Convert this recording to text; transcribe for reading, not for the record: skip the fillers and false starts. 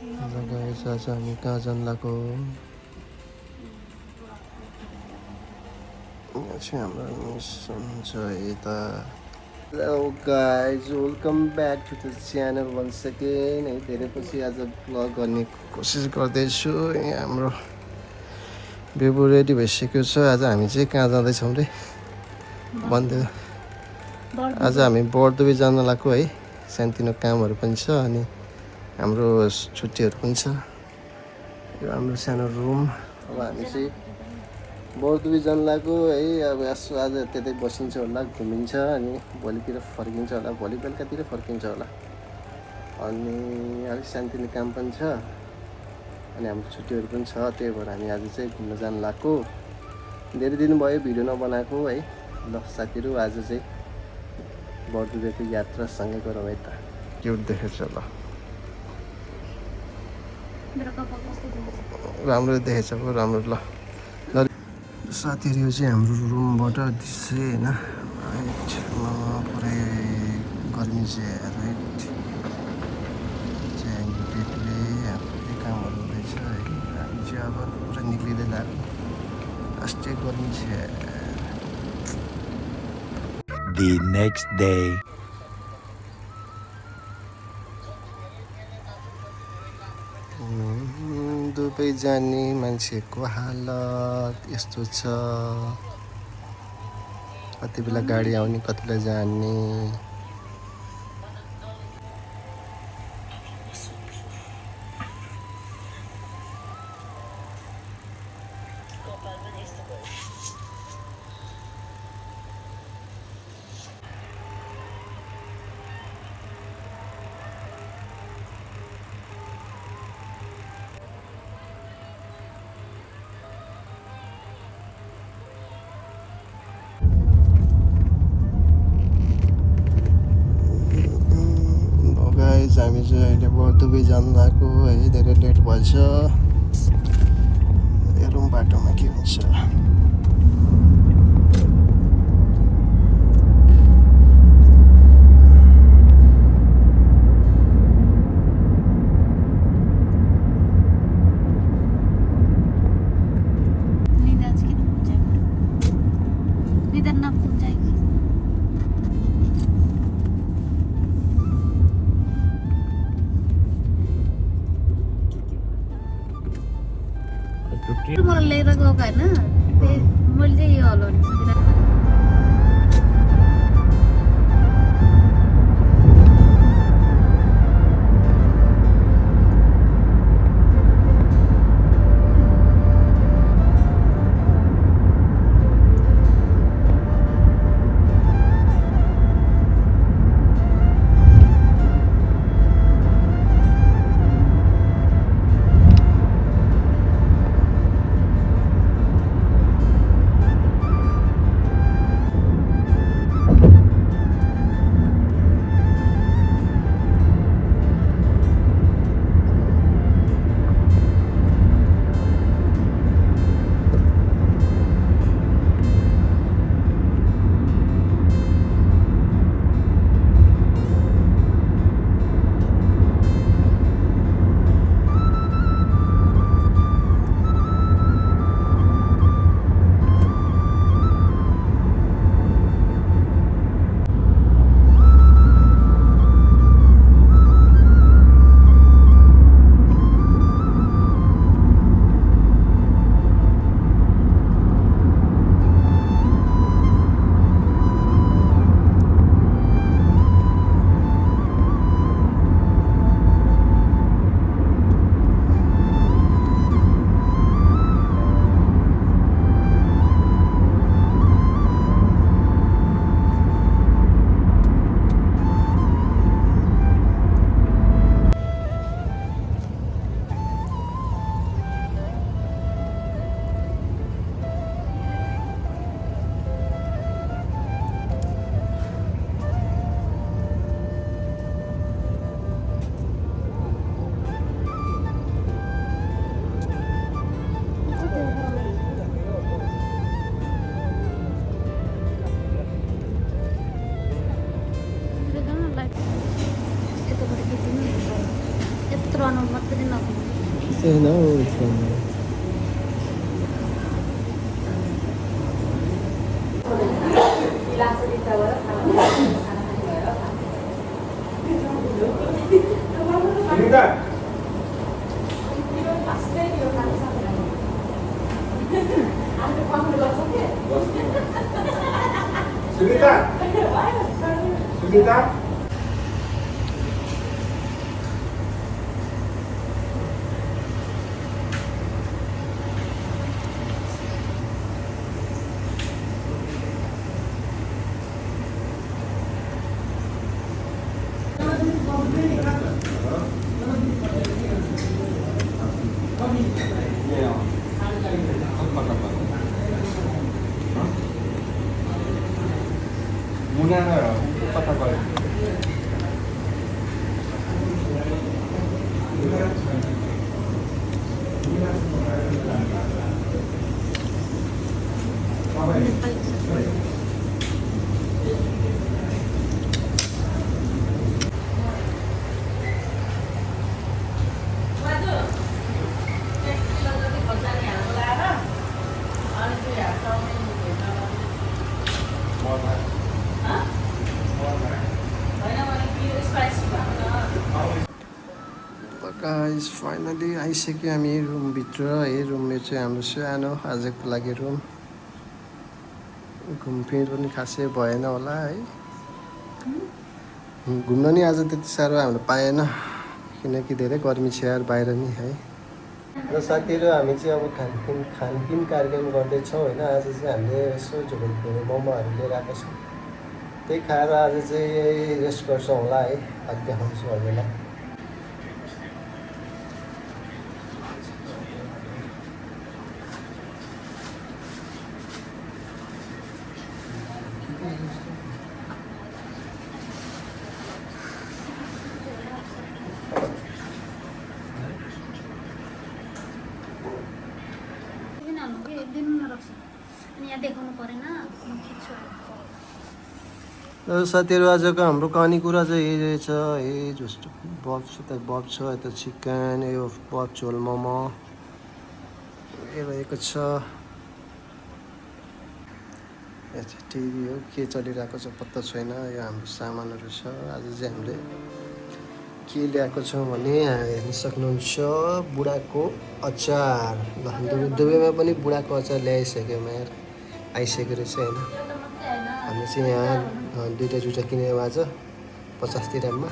Guys आज हामी कहाँ जान लागेको यहाँ चाहिँ हाम्रो मिसन छ यता hello guys welcome back to the channel once again है धेरै पछि आज ब्लग गर्ने कोसिस गर्दैछु यहाँ हाम्रो बेबु रेडी भइसक्यो छ आज हामी चाहिँ कहाँ जाँदैछौँ रे भन्दै आज हामी बर्दुबी जान लागेको है सानोतिनो कामहरू पनि छ अनि हाम्रो छुट्टीहरू पनि छ यो हाम्रो सानो रुम अब हामी चाहिँ बर्दुबी जान लागेको है अब यसो आज त्यतै बसिन्छ होला घुमिन्छ अनि भोलितिर फर्किन्छ होला भोलि बेलुकातिर फर्किन्छ होला अनि अलिक सानोतिनो काम पनि छ अनि हाम्रो छुट्टीहरू पनि छ त्यही भएर हामी आज चाहिँ घुम्न जान लागेको धेरै दिन भयो भिडियो नबनाएको है ल साथीहरू आज चाहिँ बर्दुबीको यात्रा सँगै गरौँ है त क्युट देखेछ ल राम्रो देखेछ पो राम्रो ल साथीहरू यो चाहिँ हाम्रो रुमबाट दिसे होइन राइट पुरै गर्मी चाहिँ राइट चाहिँ गेटले पुरै कामहरू हुँदैछ है हामी चाहिँ अब पुरा निक्लिँदै लाग्यो अस्ति गर्मी छ The next day. दुबई जाने मान्छेको हालत यस्तो छ कति बेला गाडी आउने कति बेला जाने हामी चाहिँ अहिले बर्दुबी जान लागेको है धेरै लेट भएछ हेरौँ बाटोमा के हुन्छ मलाई लिएर गएको होइन मैले चाहिँ यो हलो सबैले नखानु छैन हौ छैन गाइस फाइनली आइसक्यो हामी रुमभित्र है रुम यो चाहिँ हाम्रो सानो आजको लागि रुम घुमफिर पनि खासै भएन होला है घुम्न नि आज त्यति साह्रो हामीले पाएन किनकि धेरै गर्मी छ यार बाहिर नि है र साथीहरू हामी चाहिँ अब खानपिन कार्यक्रम गर्दैछौँ होइन आज चाहिँ हामीले यसो झोल मोमोहरू लिएर आएको छौँ त्यही खाएर आज चाहिँ रेस्ट गर्छौँ होला है आज देखाउँछु हजुरलाई यहाँ देखाउनु परेन म खिच्छु साथीहरू आजको हाम्रो कहानी कुरा चाहिँ यही रहेछ है जस्तो बब छ यता चिकन यो बब झोल मोमो यो रहेको छ टिभी हो के चलिरहेको छ पत्ता छैन यो हाम्रो सामानहरू छ आज चाहिँ हामीले के ल्याएको छौँ भने हेर्न सक्नुहुन्छ बुढाको अचार ल दुबईमा पनि बुढाको अचार ल्याइसक्यो यार आइसकेको रहेछ होइन हामी चाहिँ यहाँ दुईवटा किन्यौँ आज 50 दिरहममा